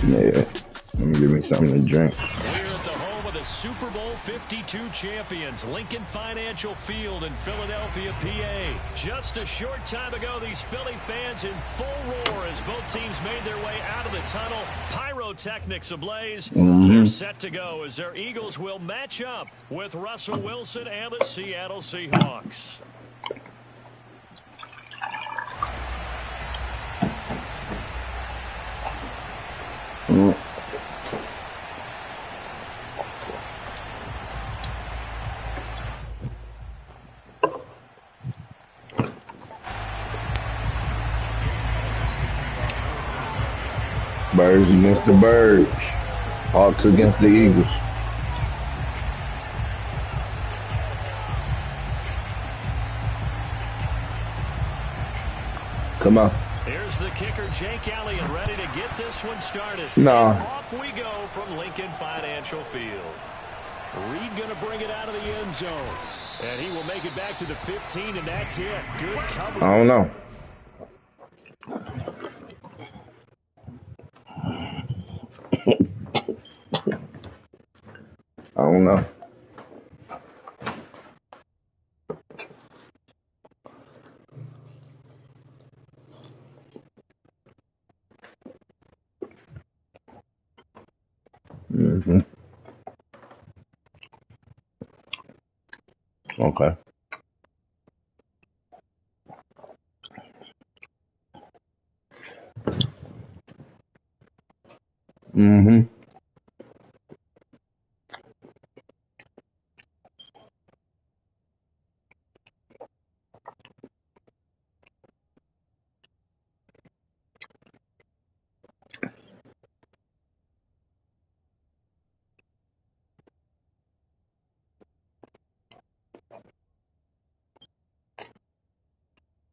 Yeah. Let me give me something to drink. We're at the home of the Super Bowl 52 champions, Lincoln Financial Field in Philadelphia, PA. Just a short time ago, these Philly fans in full roar as both teams made their way out of the tunnel. Pyrotechnics ablaze. They're set to go as their Eagles will match up with Russell Wilson and the Seattle Seahawks. Birds against the birds. Hawks against the Eagles. Come on. Here's the kicker, Jake Elliott, ready to get this one started. No. Off we go from Lincoln Financial Field. Reed going to bring it out of the end zone. And he will make it back to the 15, and that's it. Good coverage. I don't know. I don't know. Okay.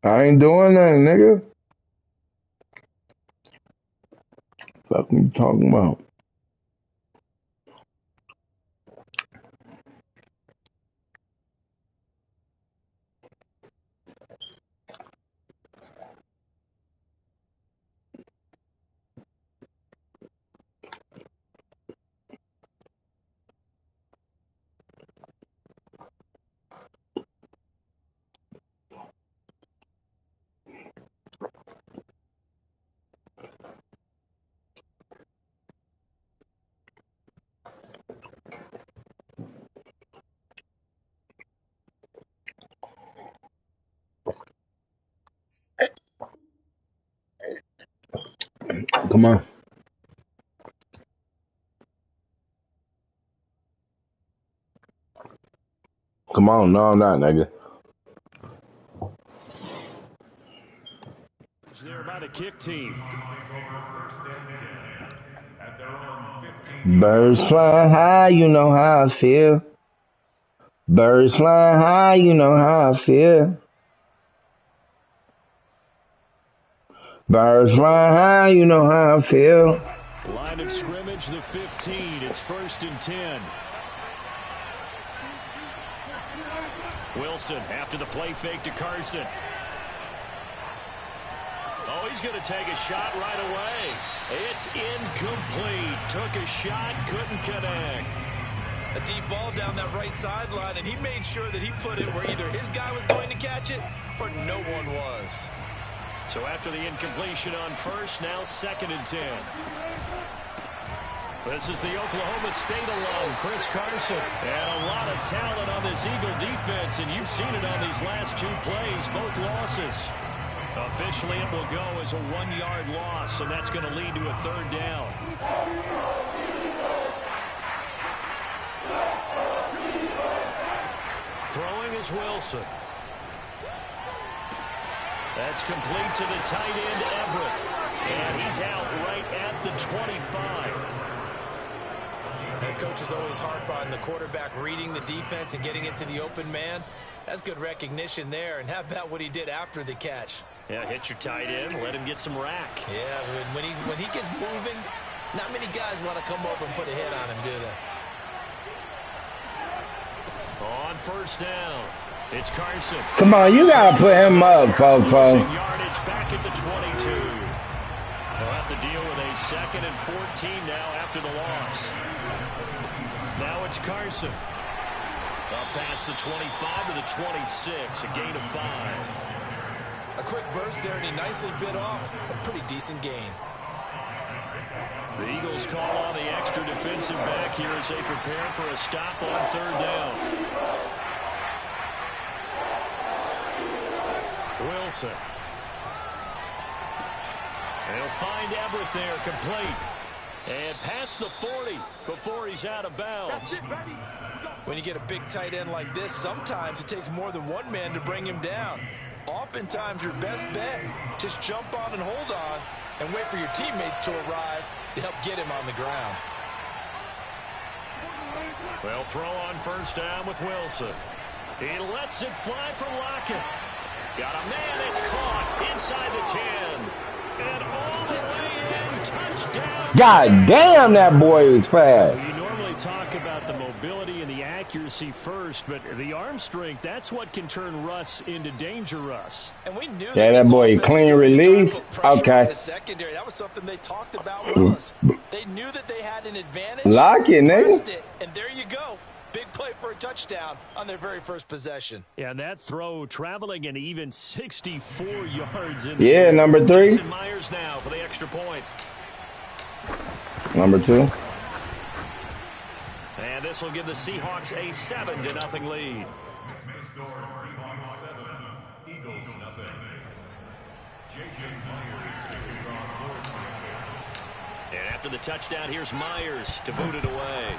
I ain't doing nothing, nigga. Fuck you talking about? Come on. Come on. No, I'm not, nigga. There by the kick team. Birds flying high, you know how I feel. Birds flying high, you know how I feel. Birds flying high, you know how I feel. Line of scrimmage, the 15. It's 1st and 10. Wilson after the play fake to Carson. Oh, he's going to take a shot right away. It's incomplete. Took a shot, couldn't connect. A deep ball down that right sideline, and he made sure that he put it where either his guy was going to catch it or no one was. So after the incompletion on first, now 2nd and 10. This is the Oklahoma State alum, Chris Carson. And a lot of talent on this Eagle defense, and you've seen it on these last 2 plays, both losses. Officially, it will go as a 1-yard loss, and that's going to lead to a 3rd down. Throwing is Wilson. That's complete to the tight end, Everett. And he's out right at the 25. Head coach is always harp on the quarterback reading the defense and getting it to the open man. That's good recognition there. And how about what he did after the catch? Yeah, hit your tight end, let him get some rack. Yeah, when he gets moving, not many guys want to come over and put a hit on him, do they? On 1st down, it's Carson. Come on, you gotta put him up, Fofo. Yardage back at the 22. They'll have to deal with a 2nd and 14 now after the loss. Now it's Carson. Up past the 25 to the 26, a gain of 5. A quick burst there, and he nicely bit off a pretty decent gain. The Eagles call on the extra defensive back here as they prepare for a stop on 3rd down. Wilson. They'll find Everett there, complete. And past the 40 before he's out of bounds. When you get a big tight end like this, sometimes it takes more than one man to bring him down. Oftentimes, your best bet, just jump on and hold on and wait for your teammates to arrive to help get him on the ground. They'll throw on 1st down with Wilson. He lets it fly from Lockett. Got a man, it's caught inside the 10. And all the way in, touchdown. God damn, that boy was fast. You normally talk about the mobility and the accuracy first, but the arm strength, that's what can turn Russ into danger Russ. And we knew that boy clean release. Okay. Secondary. That was something they talked about with us. They knew that they had an advantage. Lock it, nigga. And there you go. Big play for a touchdown on their very first possession. Yeah, and that throw traveling an even 64 yards. Yeah, number 3. Jason Myers now for the extra point. Number 2. And this will give the Seahawks a 7-0 lead. And after the touchdown, here's Myers to boot it away.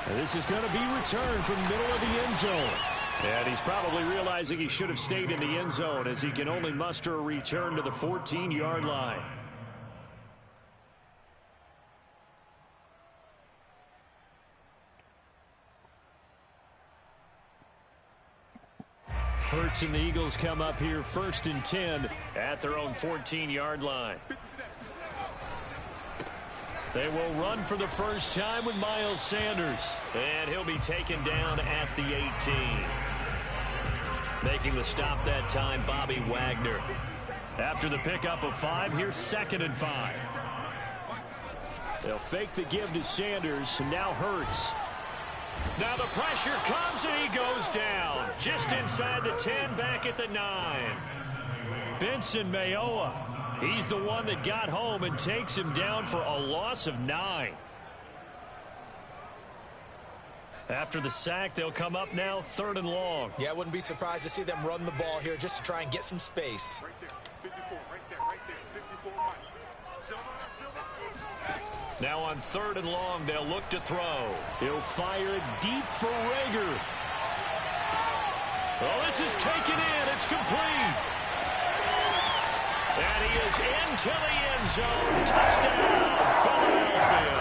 And this is going to be returned from the middle of the end zone. And he's probably realizing he should have stayed in the end zone as he can only muster a return to the 14-yard line. Hurts and the Eagles come up here 1st and 10 at their own 14-yard line. They will run for the first time with Miles Sanders. And he'll be taken down at the 18. Making the stop that time, Bobby Wagner. After the pickup of 5, here's 2nd and 5. They'll fake the give to Sanders, and now Hurts. Now the pressure comes, and he goes down. Just inside the 10, back at the 9. Benson Mayowa. He's the one that got home and takes him down for a loss of 9. After the sack, they'll come up now 3rd and long. Yeah, I wouldn't be surprised to see them run the ball here just to try and get some space. Now on 3rd and long, they'll look to throw. He'll fire it deep for Rager. Oh, this is taken in. It's complete. And he is into the end zone. Touchdown, Philadelphia.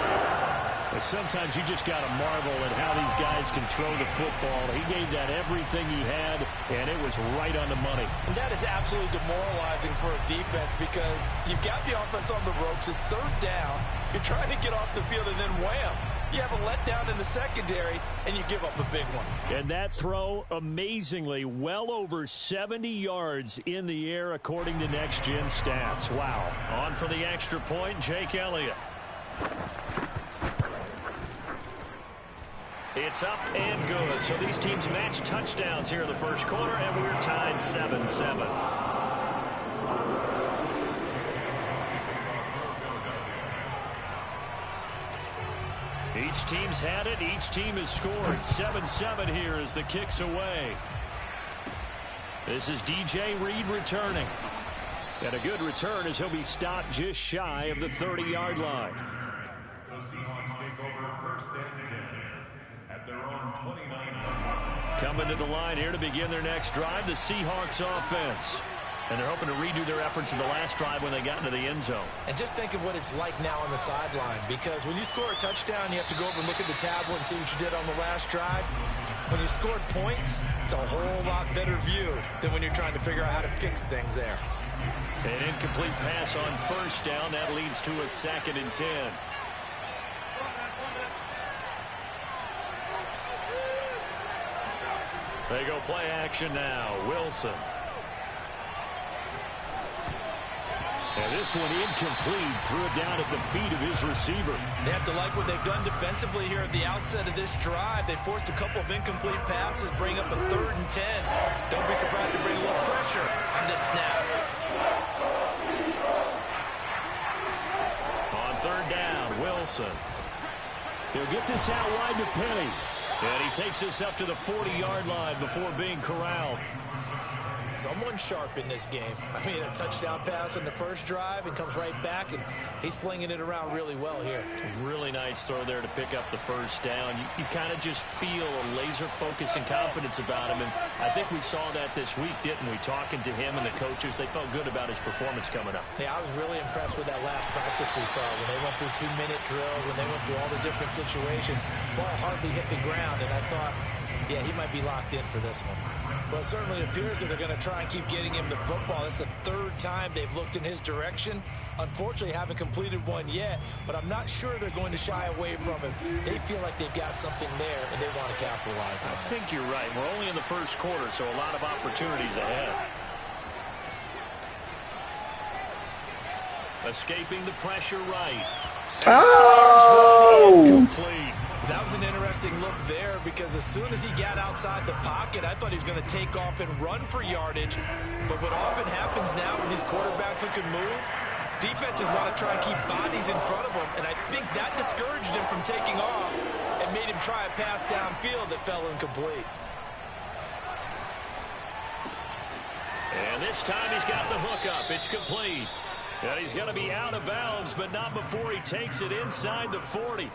Sometimes you just got to marvel at how these guys can throw the football. He gave that everything he had, and it was right on the money. And that is absolutely demoralizing for a defense because you've got the offense on the ropes. It's 3rd down. You're trying to get off the field, and then wham. You have a letdown in the secondary, and you give up a big one. And that throw, amazingly, well over 70 yards in the air, according to Next Gen Stats. Wow. On for the extra point, Jake Elliott. It's up and good. So these teams match touchdowns here in the first quarter, and we're tied 7-7. Each team's had it. Each team has scored. 7-7 here as the kick's away. This is DJ Reed returning. And a good return as he'll be stopped just shy of the 30-yard line. The Seahawks take over 1st and 10 at their own 29. Coming to the line here to begin their next drive, the Seahawks offense. And they're hoping to redo their efforts in the last drive when they got into the end zone. And just think of what it's like now on the sideline, because when you score a touchdown, you have to go over and look at the tablet and see what you did on the last drive. When you scored points, it's a whole lot better view than when you're trying to figure out how to fix things there. An incomplete pass on 1st down. That leads to a 2nd and 10. They go play action now. Wilson. And this one incomplete. Threw it down at the feet of his receiver. They have to like what they've done defensively here at the outset of this drive. They forced a couple of incomplete passes, bring up a 3rd and 10. Don't be surprised to bring a little pressure on this snap. On 3rd down, Wilson. He'll get this out wide to Penny. And he takes this up to the 40-yard line before being corralled. Someone sharp in this game. I mean, a touchdown pass on the first drive and comes right back, and he's flinging it around really well here. Really nice throw there to pick up the 1st down. You kind of just feel a laser focus and confidence about him, and I think we saw that this week, didn't we? Talking to him and the coaches, they felt good about his performance coming up. Yeah, I was really impressed with that last practice we saw when they went through 2-minute drill, when they went through all the different situations. Ball hardly hit the ground, and I thought, yeah, he might be locked in for this one. Well, it certainly appears that they're going to try and keep getting him the football. That's the 3rd time they've looked in his direction. Unfortunately, haven't completed one yet, but I'm not sure they're going to shy away from him. They feel like they've got something there, and they want to capitalize on it. I think you're right. We're only in the 1st quarter, so a lot of opportunities ahead. Escaping the pressure right. Oh! Incomplete. That was an interesting look there because as soon as he got outside the pocket, I thought he was going to take off and run for yardage. But what often happens now with these quarterbacks who can move, defenses want to try and keep bodies in front of them. And I think that discouraged him from taking off and made him try a pass downfield that fell incomplete. And this time he's got the hook up. It's complete. And he's going to be out of bounds, but not before he takes it inside the 40.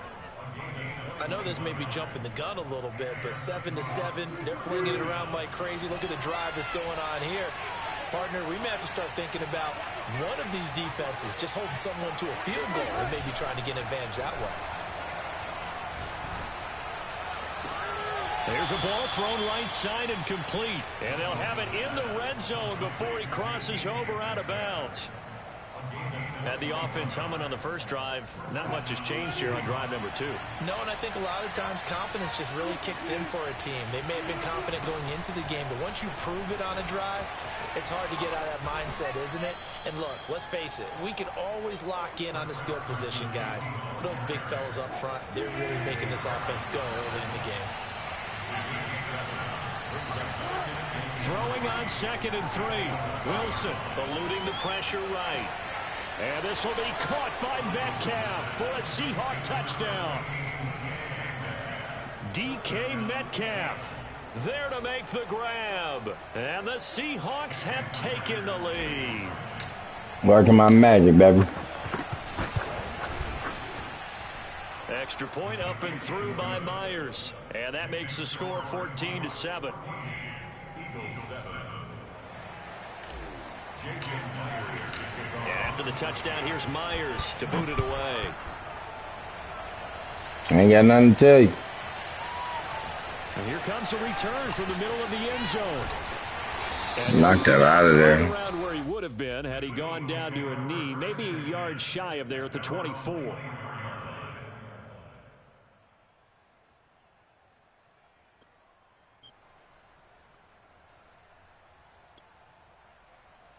I know this may be jumping the gun a little bit, but 7-7, they're flinging it around like crazy. Look at the drive that's going on here. Partner, we may have to start thinking about one of these defenses just holding someone to a field goal and maybe trying to get an advantage that way. There's a ball thrown right side and complete. And they'll have it in the red zone before he crosses over out of bounds. Had the offense humming on the first drive. Not much has changed here on drive number 2. No, and I think a lot of times confidence just really kicks in for a team. They may have been confident going into the game, but once you prove it on a drive, it's hard to get out of that mindset, isn't it? And look, let's face it, we can always lock in on the skill position, guys. But those big fellas up front, they're really making this offense go early in the game. Throwing on 2nd and 3. Wilson eluding the pressure right. And this will be caught by Metcalf for a Seahawk touchdown. DK Metcalf there to make the grab. And the Seahawks have taken the lead. Working my magic, baby. Extra point up and through by Myers. And that makes the score 14-7. And after the touchdown, here's Myers to boot it away. I ain't got nothing to tell you. And here comes a return from the middle of the end zone. And knock that out of there. Around where he would have been had he gone down to a knee, maybe a yard shy of there at the 24.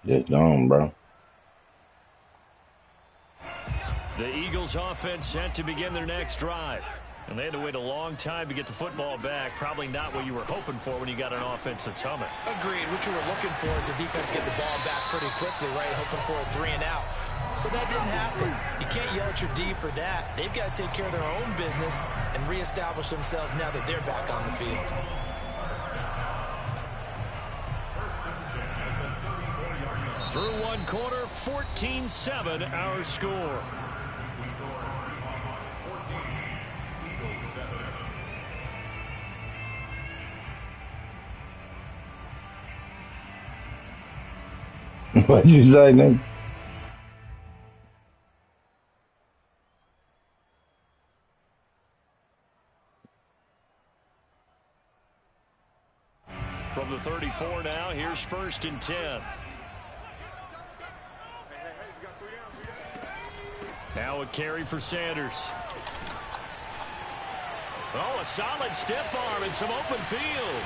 Just gone, bro. The Eagles offense set to begin their next drive. And they had to wait a long time to get the football back. Probably not what you were hoping for when you got an offense that's humming. Agreed. What you were looking for is the defense get the ball back pretty quickly, right? Hoping for a 3 and out. So that didn't happen. You can't yell at your D for that. They've got to take care of their own business and reestablish themselves now that they're back on the field. Through one quarter, 14-7 our score. What'd you say, Nick? From the 34 now, here's 1st and 10. Now a carry for Sanders. Oh, a solid stiff arm and some open field.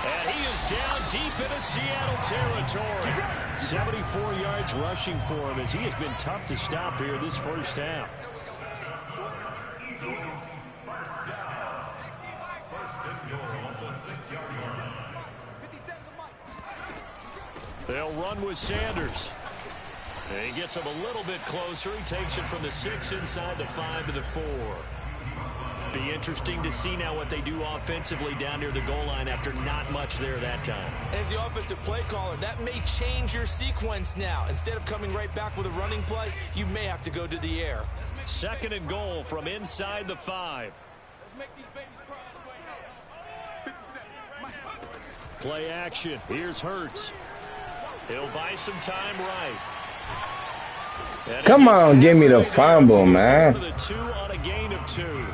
And he is down deep into Seattle territory. 74 yards rushing for him as he has been tough to stop here this first half. They'll run with Sanders. And he gets him a little bit closer. He takes it from the 6 inside the 5 to the 4. Be interesting to see now what they do offensively down near the goal line after not much there that time. As the offensive play caller, that may change your sequence now. Instead of coming right back with a running play, you may have to go to the air. 2nd and goal from inside the 5. Play action. Here's Hurts. He'll buy some time right. Come on, give me the fumble, man. The 2 on a gain of 2.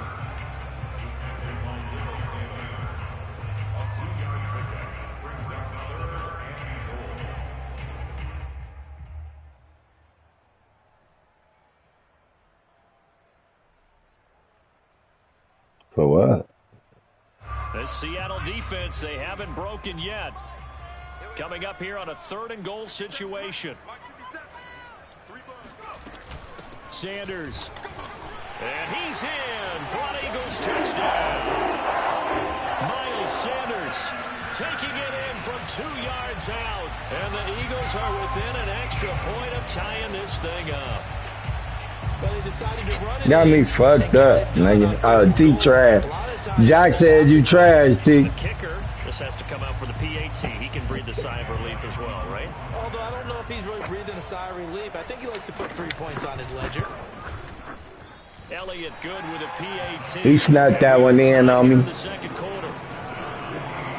For what? The Seattle defense, they haven't broken yet. Coming up here on a 3rd and goal situation. Sanders. And he's in for an Eagles touchdown. Miles Sanders taking it in from 2 yards out. And the Eagles are within an extra point of tying this thing up. Well, they decided to run it. Got me fucked up, nigga. T trash. Jack said you trash, T. The kicker, this has to come out for the PAT. He can breathe the sigh of relief as well, right? Although I don't know if he's really breathing a sigh of relief. I think he likes to put 3 points on his ledger. Elliott good with a PAT. He snuck that one in on me. The 2nd quarter.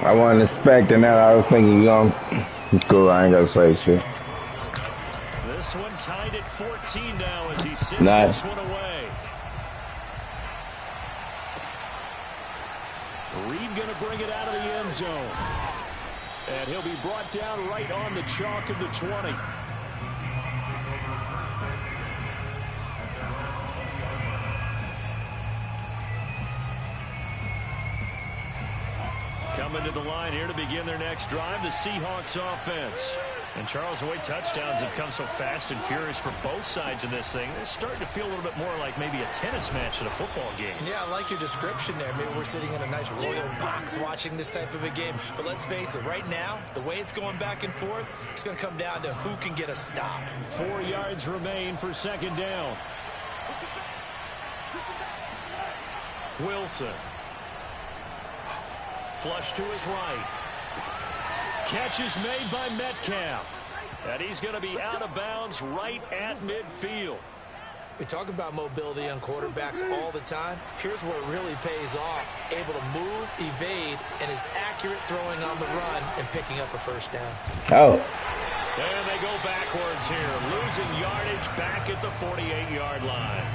I wasn't expecting that. I was thinking, it's cool. I ain't gonna say shit. This one tied at 14 now as he sends Nice. this one away. Reed going to bring it out of the end zone. And he'll be brought down right on the chalk of the 20. Coming to the line here to begin their next drive, the Seahawks offense. And Charles, the way touchdowns have come so fast and furious for both sides of this thing, it's starting to feel a little bit more like maybe a tennis match at a football game. Yeah, I like your description there. Maybe we're sitting in a nice royal box watching this type of a game. But let's face it, right now, the way it's going back and forth, it's going to come down to who can get a stop. 4 yards remain for 2nd down. Wilson. Flush to his right. Catch is made by Metcalf. And he's going to be out of bounds right at midfield. We talk about mobility on quarterbacks all the time. Here's where it really pays off. Able to move, evade, and is accurate throwing on the run and picking up a 1st down. Oh. And they go backwards here. Losing yardage back at the 48-yard line.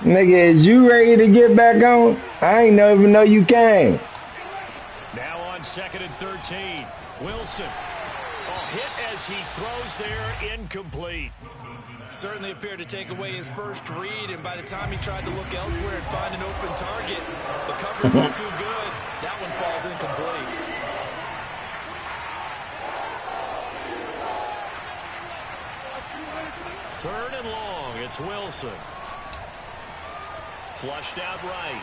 Nigga, is you ready to get back on? I ain't even know you came. Now on 2nd and 13. Wilson. Hit as he throws there, incomplete. Certainly appeared to take away his first read, and by the time he tried to look elsewhere and find an open target, the coverage was too good. That one falls incomplete. Third and long, it's Wilson. Flushed out right.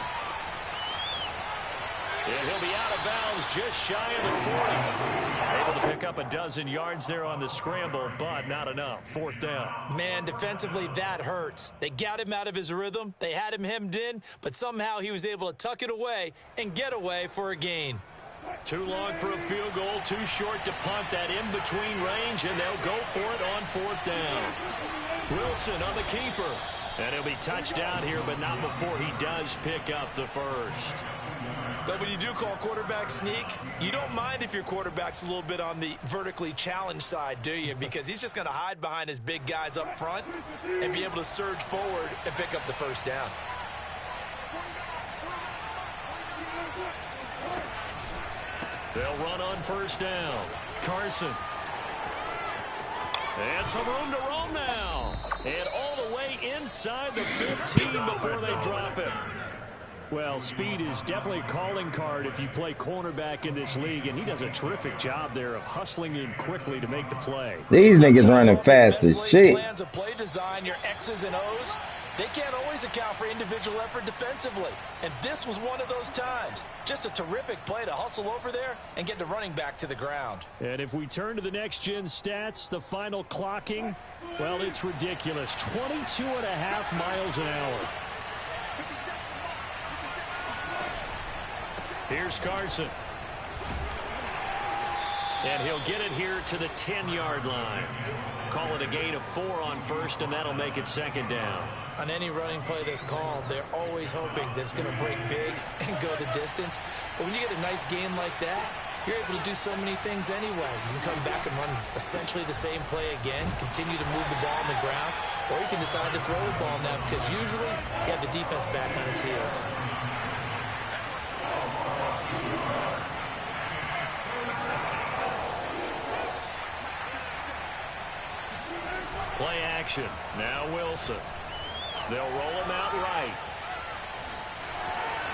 And he'll be out of bounds just shy of the 40. Able to pick up a dozen yards there on the scramble, but not enough. 4th down. Man, defensively, that hurts. They got him out of his rhythm. They had him hemmed in, but somehow he was able to tuck it away and get away for a gain. Too long for a field goal, too short to punt that in-between range, and they'll go for it on 4th down. Wilson on the keeper. And he'll be touched down here, but not before he does pick up the 1st. But when you do call quarterback sneak, you don't mind if your quarterback's a little bit on the vertically challenged side, do you? Because he's just going to hide behind his big guys up front and be able to surge forward and pick up the 1st down. They'll run on 1st down. Carson. And some room to roam now. And all the way inside the 15 before they drop it. Well, speed is definitely a calling card if you play cornerback in this league, and he does a terrific job there of hustling in quickly to make the play. These niggas running fast as shit. Plans of play design, your X's and O's, they can't always account for individual effort defensively. And this was one of those times. Just a terrific play to hustle over there and get the running back to the ground. And if we turn to the next-gen stats, the final clocking, well, it's ridiculous. 22.5 miles an hour. Here's Carson. And he'll get it here to the 10-yard line. Call it a gain of 4 on first, and that'll make it second down. On any running play that's called, they're always hoping that it's going to break big and go the distance. But when you get a nice gain like that, you're able to do so many things anyway. You can come back and run essentially the same play again, continue to move the ball on the ground, or you can decide to throw the ball now because usually you have the defense back on its heels. Play action. Now Wilson. They'll roll him out right.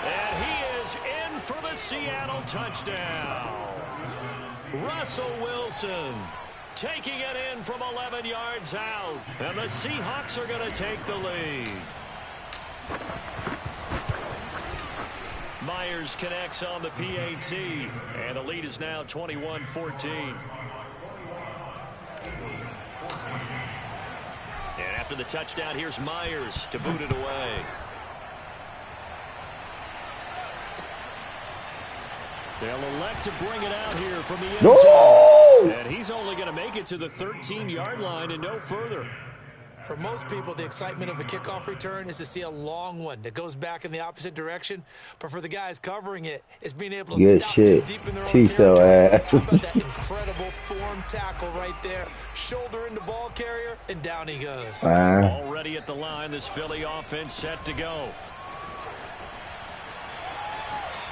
And he is in for the Seattle touchdown. Russell Wilson taking it in from 11 yards out. And the Seahawks are going to take the lead. Myers connects on the PAT. And the lead is now 21-14. And after the touchdown, here's Myers to boot it away. They'll elect to bring it out here from the end zone. And he's only going to make it to the 13-yard line and no further. For most people, the excitement of a kickoff return is to see a long one that goes back in the opposite direction. But for the guys covering it, it's being able to stop them deep in their own territory. How about that incredible form tackle right there? Shoulder into ball carrier, and down he goes. Already at the line, this Philly offense set to go.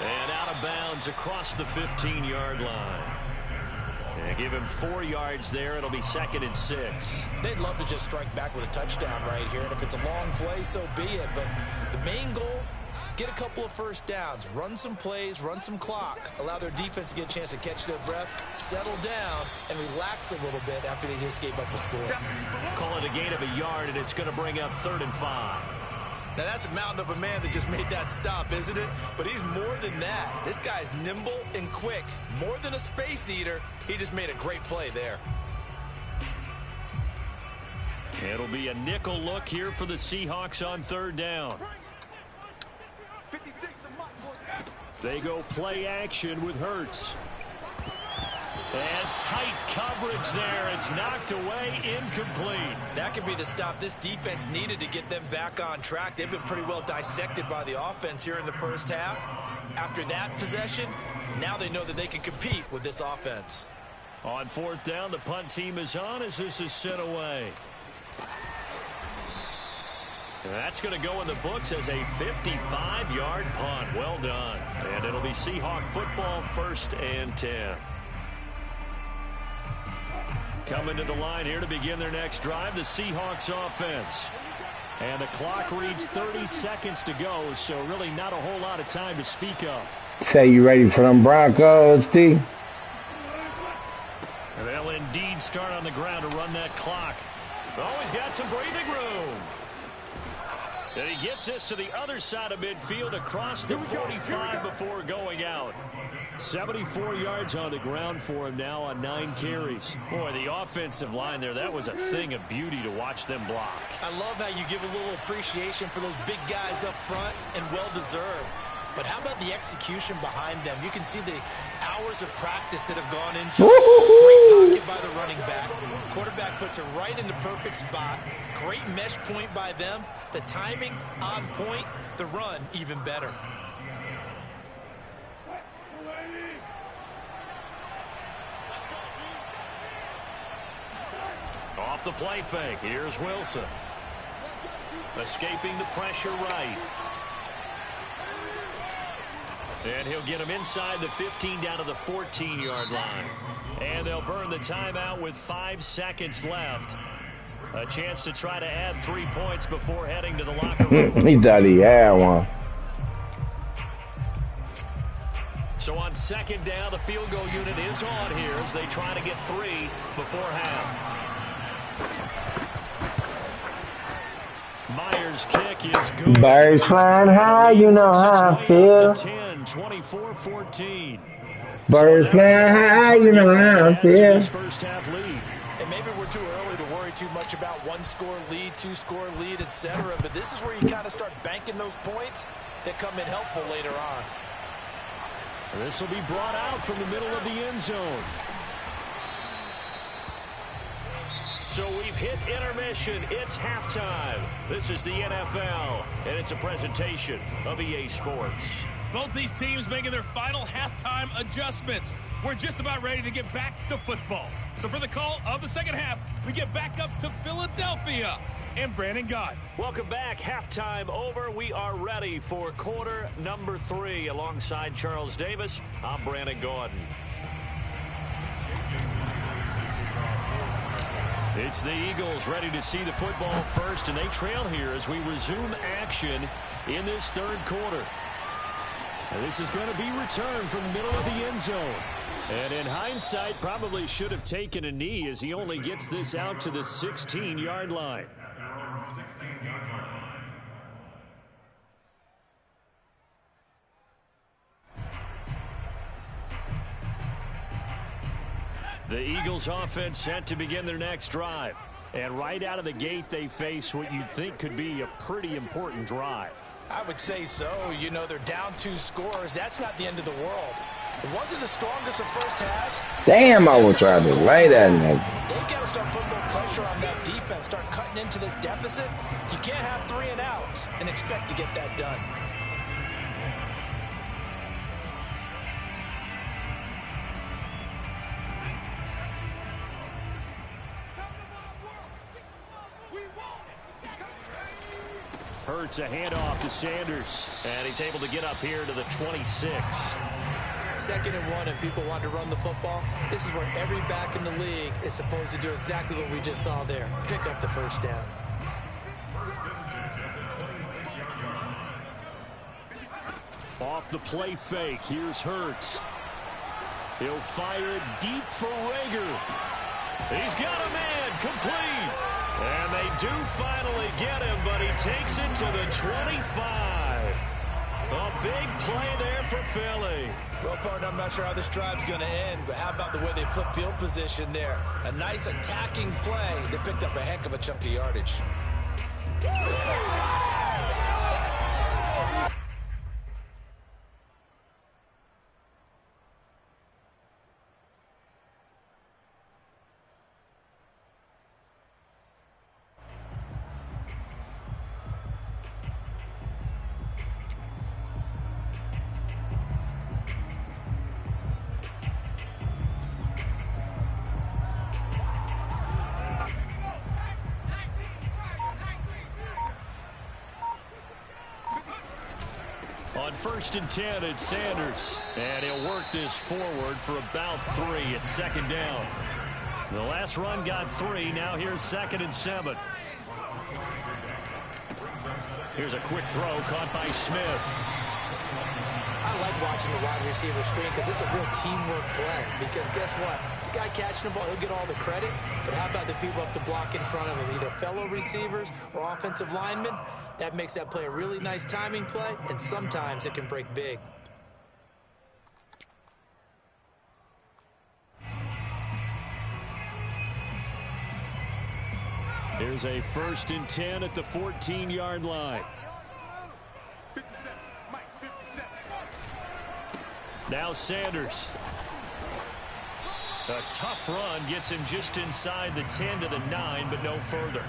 And out of bounds across the 15-yard line. And give him 4 yards there. It'll be 2nd and 6. They'd love to just strike back with a touchdown right here. And if it's a long play, so be it. But the main goal, get a couple of first downs. Run some plays, run some clock. Allow their defense to get a chance to catch their breath, settle down, and relax a little bit after they just gave up a score. Call it a gain of a yard, and it's going to bring up 3rd and 5. Now, that's a mountain of a man that just made that stop, isn't it? But he's more than that. This guy's nimble and quick. More than a space eater, he just made a great play there. It'll be a nickel look here for the Seahawks on 3rd down. They go play action with Hurts. And tight coverage there. It's knocked away, incomplete. That could be the stop this defense needed to get them back on track. They've been pretty well dissected by the offense here in the first half. After that possession, now they know that they can compete with this offense. On 4th down, the punt team is on as this is sent away. And that's going to go in the books as a 55-yard punt. Well done. And it'll be Seahawk football, 1st and 10. Coming to the line here to begin their next drive, the Seahawks offense. And the clock reads 30 seconds to go, so really not a whole lot of time to speak of. Say you ready for them Broncos, T? They'll indeed start on the ground to run that clock. Oh, he's got some breathing room. And he gets this to the other side of midfield across the 45 before going out. 74 yards on the ground for him now on 9 carries. Boy, the offensive line there, that was a thing of beauty to watch them block. I love how you give a little appreciation for those big guys up front, and well-deserved. But how about the execution behind them? You can see the hours of practice that have gone into it. Great pocket by the running back. Quarterback puts it right in the perfect spot. Great mesh point by them. The timing on point. The run even better. Off the play fake. Here's Wilson. Escaping the pressure right. And he'll get him inside the 15 down to the 14-yard line. And they'll burn the timeout with 5 seconds left. A chance to try to add 3 points before heading to the locker room. He thought he had one. So on second down, the field goal unit is on here as they try to get 3 before half. Myers' kick is good. Birds flying high, you know how I feel. 10, 24-14. Birds flying high, you know how I feel. First half lead. And maybe we're too early to worry too much about 1-score lead, 2-score lead, etc. But this is where you kind of start banking those points that come in helpful later on. This will be brought out from the middle of the end zone. So we've hit intermission. It's halftime. This is the NFL, and it's a presentation of EA Sports. Both these teams making their final halftime adjustments. We're just about ready to get back to football. So for the call of the second half, we get back up to Philadelphia and Brandon Gaudin. Welcome back. Halftime over. We are ready for quarter number 3. Alongside Charles Davis, I'm Brandon Gaudin. It's the Eagles ready to see the football first, and they trail here as we resume action in this third quarter. And this is going to be returned from the middle of the end zone. And in hindsight, probably should have taken a knee as he only gets this out to the 16-yard line. The Eagles offense set to begin their next drive. And right out of the gate, they face what you'd think could be a pretty important drive. I would say so. You know, they're down 2 scores. That's not the end of the world. It wasn't the strongest of first halves. Damn, I was trying to lay that nigga. They've got to start putting more pressure on that defense, start cutting into this deficit. You can't have 3 and outs and expect to get that done. Hurts a handoff to Sanders, and he's able to get up here to the 26. 2nd and 1, and people want to run the football. This is where every back in the league is supposed to do exactly what we just saw there. Pick up the first down. Off the play fake, here's Hurts. He'll fire it deep for Rager. He's got a man, complete. And they do finally get him, but he takes it to the 25. A big play there for Philly. Well, partner, I'm not sure how this drive's going to end, but how about the way they flip field position there? A nice attacking play. They picked up a heck of a chunk of yardage. On 1st and 10, it's Sanders. And he'll work this forward for about 3 at 2nd down. The last run got 3. Now here's 2nd and 7. Here's a quick throw caught by Smith. I like watching the wide receiver screen because it's a real teamwork play. Because guess what? The guy catching the ball, he'll get all the credit. But how about the people up to block in front of him? Either fellow receivers or offensive linemen. That makes that play a really nice timing play, and sometimes it can break big. Here's a 1st and 10 at the 14-yard line. 57, Mike, 57. Now Sanders. A tough run gets him just inside the 10 to the 9, but no further.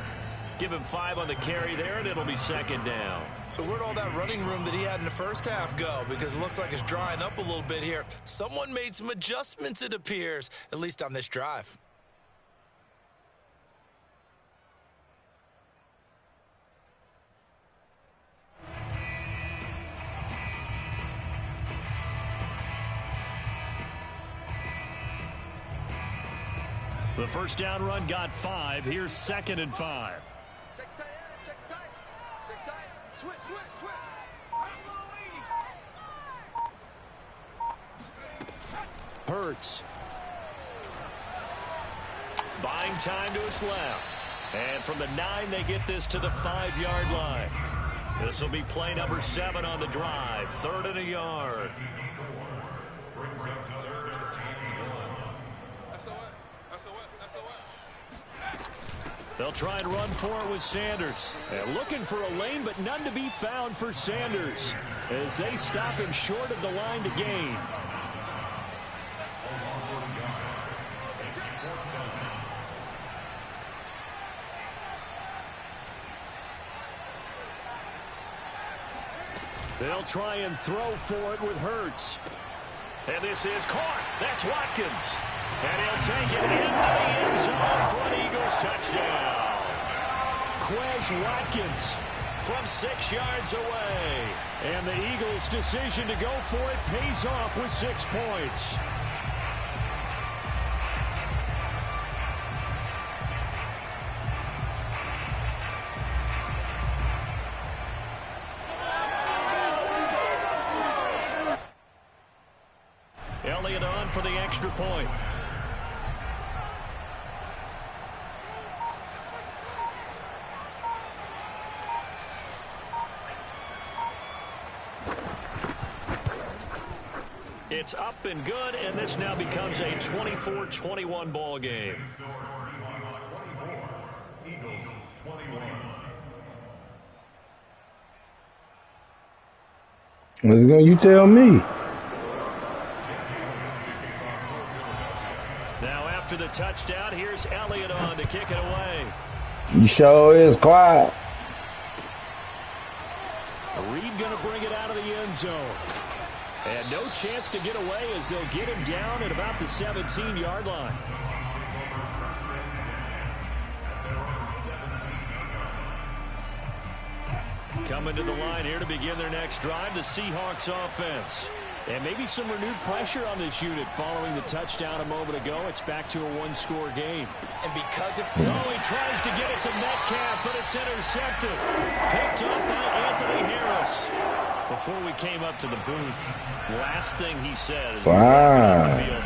Give him 5 on the carry there, and it'll be 2nd down. So where'd all that running room that he had in the first half go? Because it looks like it's drying up a little bit here. Someone made some adjustments, it appears, at least on this drive. The The first down run got 5. Here's 2nd and 5. Check tight end, check tight. Check tight. Switch. Hurts. Buying time to his left. And from the 9, they get this to the 5-yard line. This will be play number 7 on the drive. 3rd and a yard. They'll try and run for it with Sanders. And looking for a lane, but none to be found for Sanders as they stop him short of the line to gain. They'll try and throw for it with Hurts. And this is caught. That's Watkins. And he'll take it into the end zone for an Eagles touchdown. Quez Watkins from 6 yards away. And the Eagles' decision to go for it pays off with 6 points. Elliott on for the extra point. It's up and good, and this now becomes a 24-21 ball game. Eagles 21. Let's go. You tell me. Now after the touchdown, here's Elliott on to kick it away. You sure is quiet. Reed going to bring it out of the end zone. And no chance to get away as they'll get him down at about the 17-yard line. Coming to the line here to begin their next drive, the Seahawks offense. And maybe some renewed pressure on this unit following the touchdown a moment ago. It's back to a 1-score game. And because of... Oh, he tries to get it to Metcalf, but it's intercepted. Picked up by Anthony Harris. Before we came up to the booth, last thing he said is, wow, the field,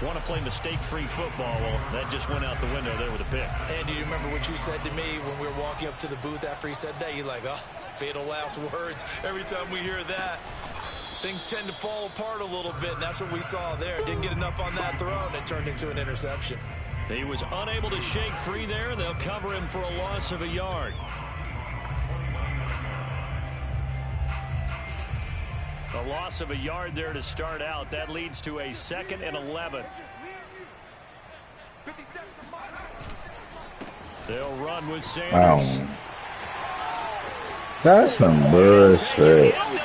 want to play mistake-free football. Well, that just went out the window there with a pick. And do you remember what you said to me when we were walking up to the booth after he said that? You're like, oh, fatal last words. Every time we hear that, things tend to fall apart a little bit, and that's what we saw there. Didn't get enough on that throw, and it turned into an interception. He was unable to shake free there. They'll cover him for a loss of a yard. A loss of a yard there to start out. That leads to a 2nd and 11. They'll run with Sanders. wow. That's some bullshit. Miles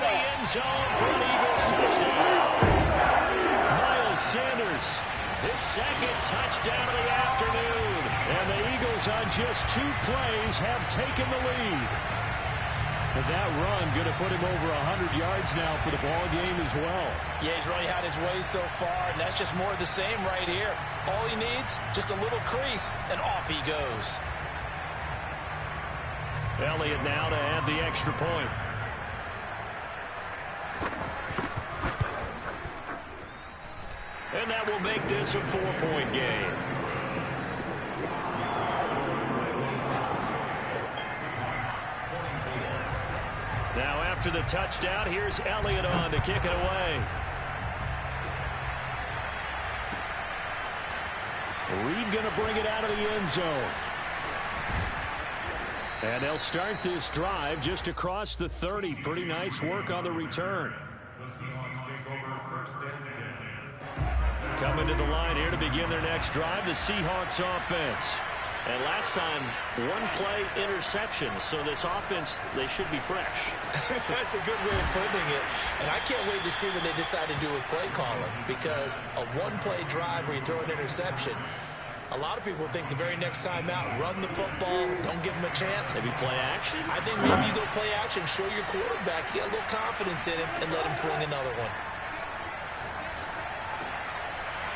Sanders, his 2nd touchdown of the afternoon. And the Eagles on just 2 plays have taken the lead. And that run going to put him over 100 yards now for the ball game as well. Yeah, he's really had his way so far, and that's just more of the same right here. All he needs, just a little crease, and off he goes. Elliott now to add the extra point. And that will make this a 4-point game. Now after the touchdown, here's Elliott on to kick it away. Reed going to bring it out of the end zone. And they'll start this drive just across the 30. Pretty nice work on the return. The Seahawks take over 1st and 10. Coming to the line here to begin their next drive, the Seahawks offense. And last time, 1-play interception. So this offense, they should be fresh. That's a good way of putting it. And I can't wait to see what they decide to do with play calling. Because a 1-play drive where you throw an interception, a lot of people think the very next time out, run the football, don't give them a chance. Maybe play action? I think maybe you go play action, show your quarterback, get a little confidence in him, and let him fling another one.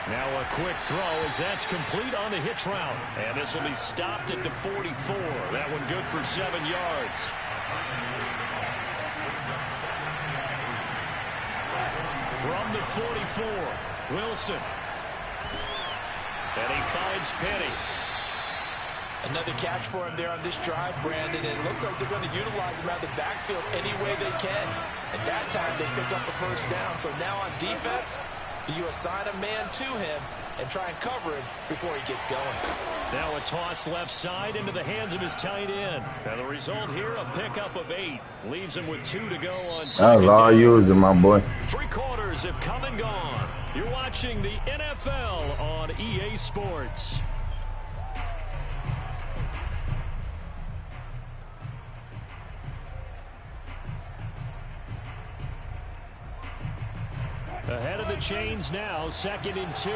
Now a quick throw as that's complete on the hitch route. And this will be stopped at the 44. That one good for 7 yards. From the 44, Wilson. And he finds Penny. Another catch for him there on this drive, Brandon, and it looks like they're going to utilize him out of the backfield any way they can. At that time, they pick up the first down. So now on defense, do you assign a man to him and try and cover him before he gets going? Now a toss left side into the hands of his tight end. And the result here, a pickup of 8. Leaves him with 2 to go on second. That was all using, my boy. 3 quarters have come and gone. You're watching the NFL on EA Sports. Ahead of the chains now, 2nd and 2.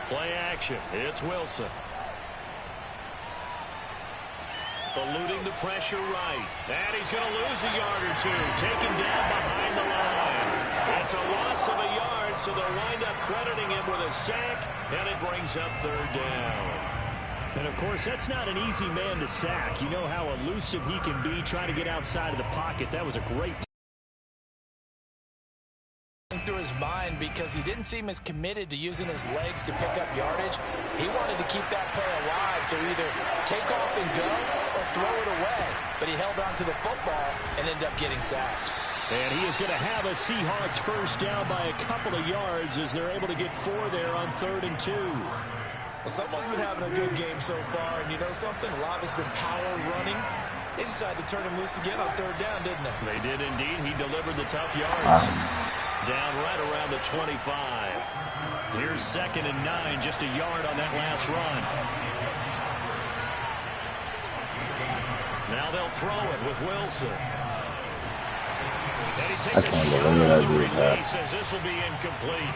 Play action. It's Wilson. Eluding the pressure right. And he's going to lose a yard or 2. Taken down behind the line. It's a loss of a yard, so they'll wind up crediting him with a sack, and it brings up 3rd down. And, of course, that's not an easy man to sack. You know how elusive he can be trying to get outside of the pocket. That was a great through his mind because he didn't seem as committed to using his legs to pick up yardage. He wanted to keep that play alive to either take off and go or throw it away. But he held on to the football and ended up getting sacked. And he is going to have a Seahawks first down by a couple of yards as they're able to get 4 there on 3rd and 2. Well, someone's been having a good game so far, and you know something? A lot has been power running. They decided to turn him loose again on 3rd down, didn't they? They did indeed. He delivered the tough yards. Down right around the 25. Here's 2nd and 9, just a yard on that last run. Now they'll throw it with Wilson. And he takes a shot on the release as this will be incomplete.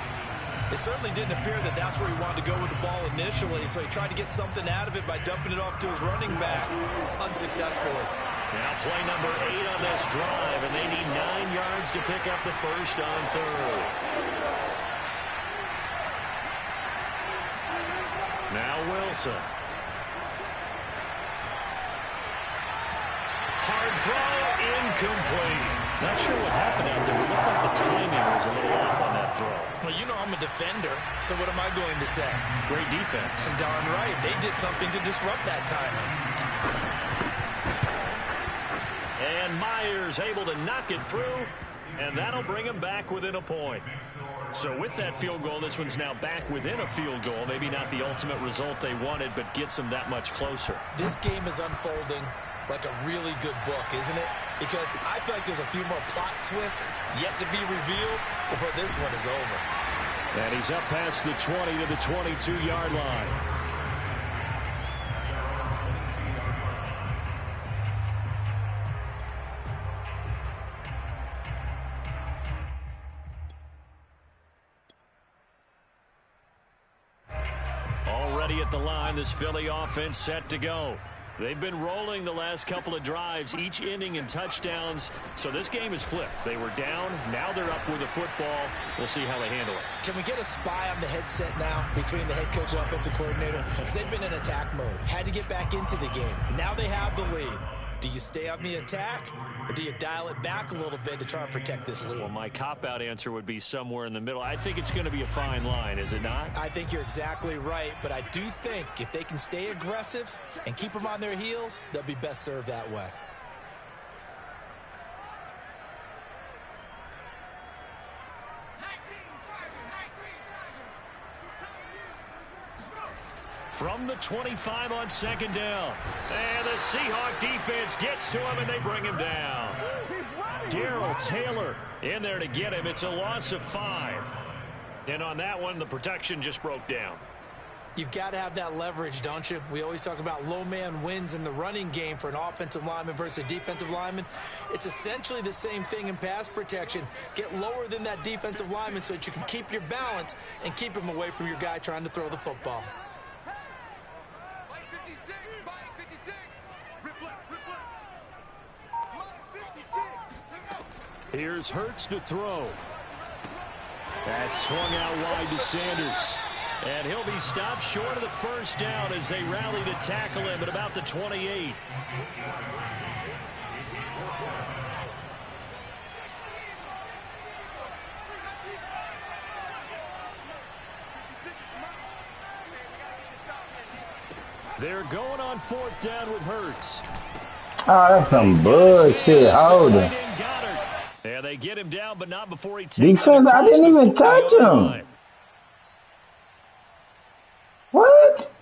It certainly didn't appear that that's where he wanted to go with the ball initially, so he tried to get something out of it by dumping it off to his running back unsuccessfully. Now play number 8 on this drive, and they need 9 yards to pick up the first on 3rd. Now Wilson. Hard throw, incomplete. Not sure what happened out there. It looked like the timing was a little off on that throw. Well, you know I'm a defender, so what am I going to say? Great defense. Darn right. They did something to disrupt that timing. And Myers able to knock it through, and that'll bring him back within a point. So with that field goal, this one's now back within a field goal. Maybe not the ultimate result they wanted, but gets them that much closer. This game is unfolding like a really good book, isn't it? Because I feel like there's a few more plot twists yet to be revealed before this one is over. And he's up past the 20 to the 22-yard line. Already at the line, this Philly offense set to go. They've been rolling the last couple of drives, each inning in touchdowns. So this game is flipped. They were down. Now they're up with the football. We'll see how they handle it. Can we get a spy on the headset now between the head coach and offensive coordinator? Because they've been in attack mode. Had to get back into the game. Now they have the lead. Do you stay on the attack, or do you dial it back a little bit to try and protect this lead? Well, my cop-out answer would be somewhere in the middle. I think it's going to be a fine line, is it not? I think you're exactly right, but I do think if they can stay aggressive and keep them on their heels, they'll be best served that way. From the 25 on 2nd down. And the Seahawk defense gets to him, and they bring him down. Darrell Taylor in there to get him. It's a loss of 5. And on that one, the protection just broke down. You've got to have that leverage, don't you? We always talk about low man wins in the running game for an offensive lineman versus a defensive lineman. It's essentially the same thing in pass protection. Get lower than that defensive lineman so that you can keep your balance and keep him away from your guy trying to throw the football. Here's Hurts to throw. That's swung out wide to Sanders. And he'll be stopped short of the first down as they rally to tackle him at about the 28. They're going on 4th down with Hurts. Oh, that's some bullshit. Hold it. Yeah, they get him down, but not before he takes Defense, I didn't even touch him. What?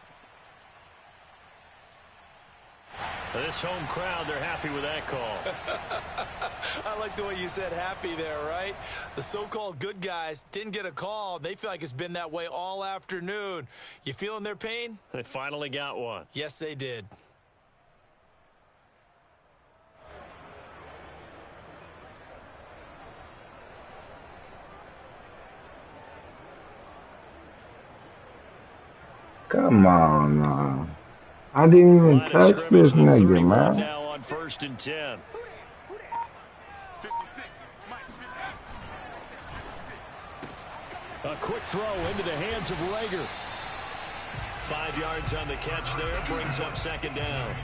This home crowd, they're happy with that call. I like the way you said happy there, right? The so-called good guys didn't get a call. They feel like it's been that way all afternoon. You feeling their pain? They finally got one. Yes, they did. Come on, man. I didn't even touch this nigga, man. Now on 1st and 10. A quick throw into the hands of Rager. 5 yards on the catch there, brings up 2nd down.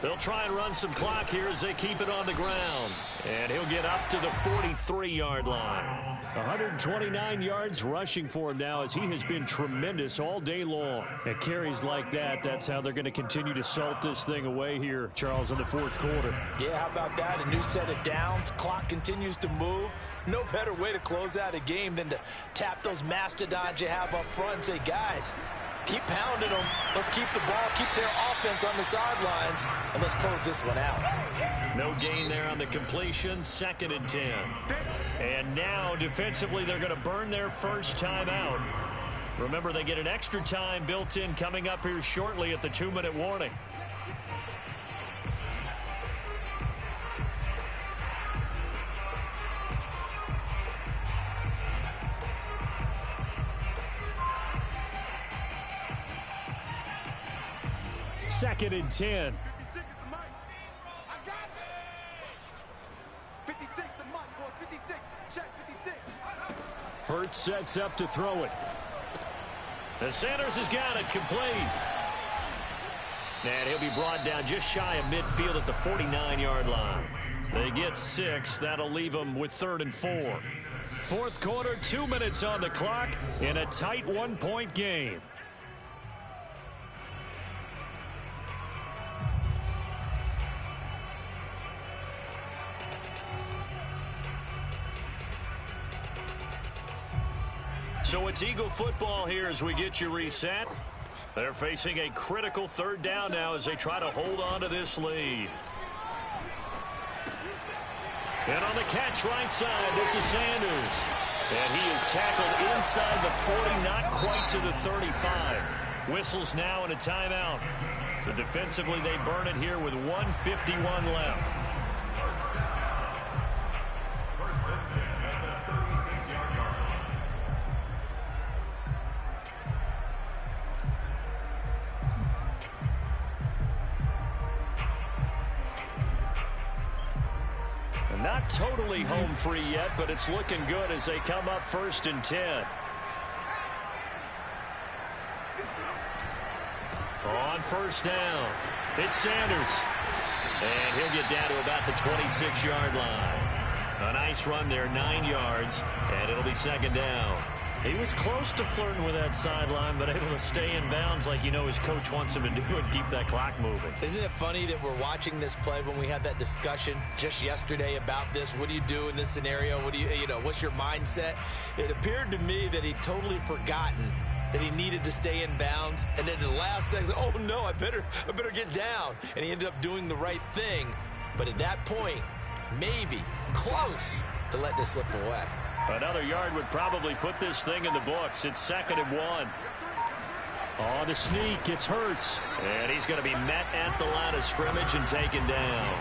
They'll try and run some clock here as they keep it on the ground. And he'll get up to the 43-yard line. 129 yards rushing for him now as he has been tremendous all day long. At carries like that, that's how they're going to continue to salt this thing away here, Charles, in the 4th quarter. Yeah, how about that? A new set of downs. Clock continues to move. No better way to close out a game than to tap those mastodons you have up front and say, guys, keep pounding them. Let's keep the ball, keep their offense on the sidelines, and let's close this one out. No gain there on the completion, 2nd and 10. And now, defensively, they're going to burn their first time out. Remember, they get an extra time built in coming up here shortly at the 2-minute warning. Second and 10. 56 is the mic. I got it. 56 the mic, boys. 56. Check 56. Hurts sets up to throw it. The Sanders has got it complete. And he'll be brought down just shy of midfield at the 49-yard line. They get 6. That'll leave them with 3rd and 4. 4th quarter, 2 minutes on the clock in a tight 1-point game. So it's Eagle football here as we get you reset. They're facing a critical 3rd down now as they try to hold on to this lead. And on the catch right side, this is Sanders. And he is tackled inside the 40, not quite to the 35. Whistles now and a timeout. So defensively, they burn it here with 1:51 left. First and 10 at the 36-yard line. Not totally home free yet, but it's looking good as they come up 1st and 10. On 1st down, it's Sanders. And he'll get down to about the 26-yard line. A nice run there, 9 yards, and it'll be 2nd down. He was close to flirting with that sideline, but able to stay in bounds like you know his coach wants him to do and keep that clock moving. Isn't it funny that we're watching this play when we had that discussion just yesterday about this? What do you do in this scenario? What do you know, what's your mindset? It appeared to me that he'd totally forgotten that he needed to stay in bounds, and then the last second, oh no, I better get down. And he ended up doing the right thing. But at that point, maybe close to letting it slip away. Another yard would probably put this thing in the books. It's 2nd and 1. On to sneak. It's Hurts. And he's going to be met at the line of scrimmage and taken down.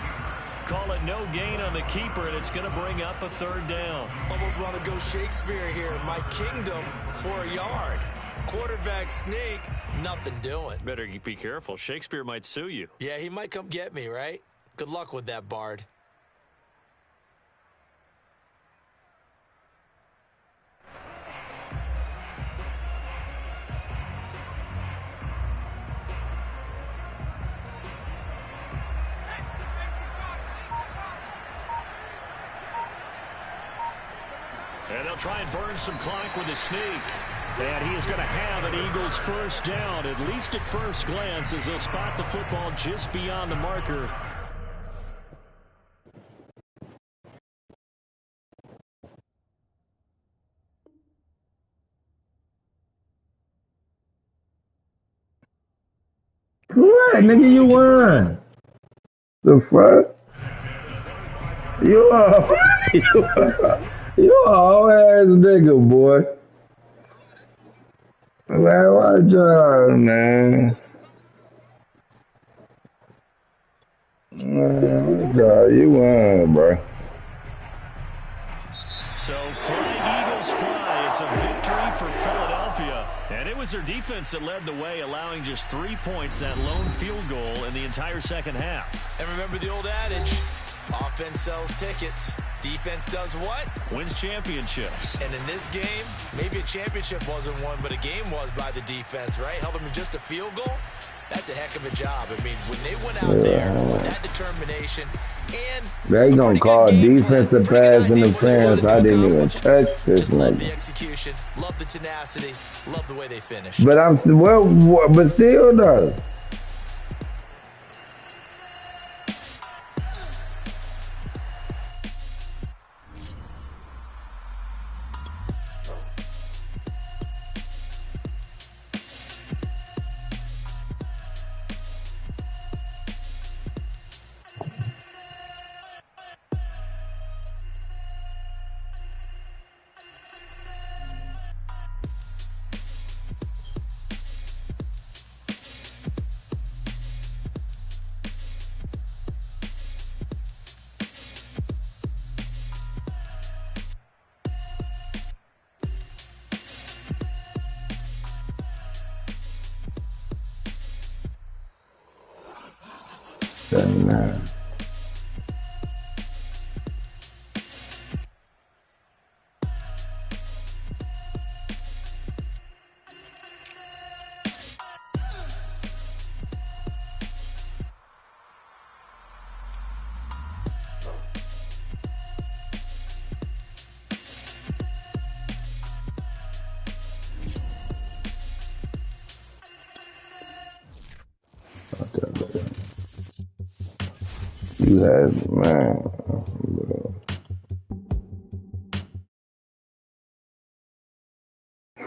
Call it no gain on the keeper, and it's going to bring up a 3rd down. Almost want to go Shakespeare here. My kingdom for a yard. Quarterback sneak, nothing doing. Better be careful. Shakespeare might sue you. Yeah, he might come get me, right? Good luck with that, Bard. And they'll try and burn some clock with a sneak. And he is going to have an Eagles 1st down, at least at first glance, as he'll spot the football just beyond the marker. What, nigga, you won. The fuck? You a whole ass nigga, boy. Man, watch out, man. Man, watch out. You won, bro. So, flying Eagles fly. It's a victory for Philadelphia. And it was their defense that led the way, allowing just 3 points, that lone field goal in the entire second half. And remember the old adage, offense sells tickets. Defense does what? Wins championships. And in this game, maybe a championship wasn't won, but a game was by the defense, right? Held them to just a field goal. That's a heck of a job. I mean, when they went out there with that determination and they gonna call defensive pass interference. I didn't even touch this just love the nigga. execution, love the tenacity, love the way they finished. But I'm still, but still though. Man. You had, man.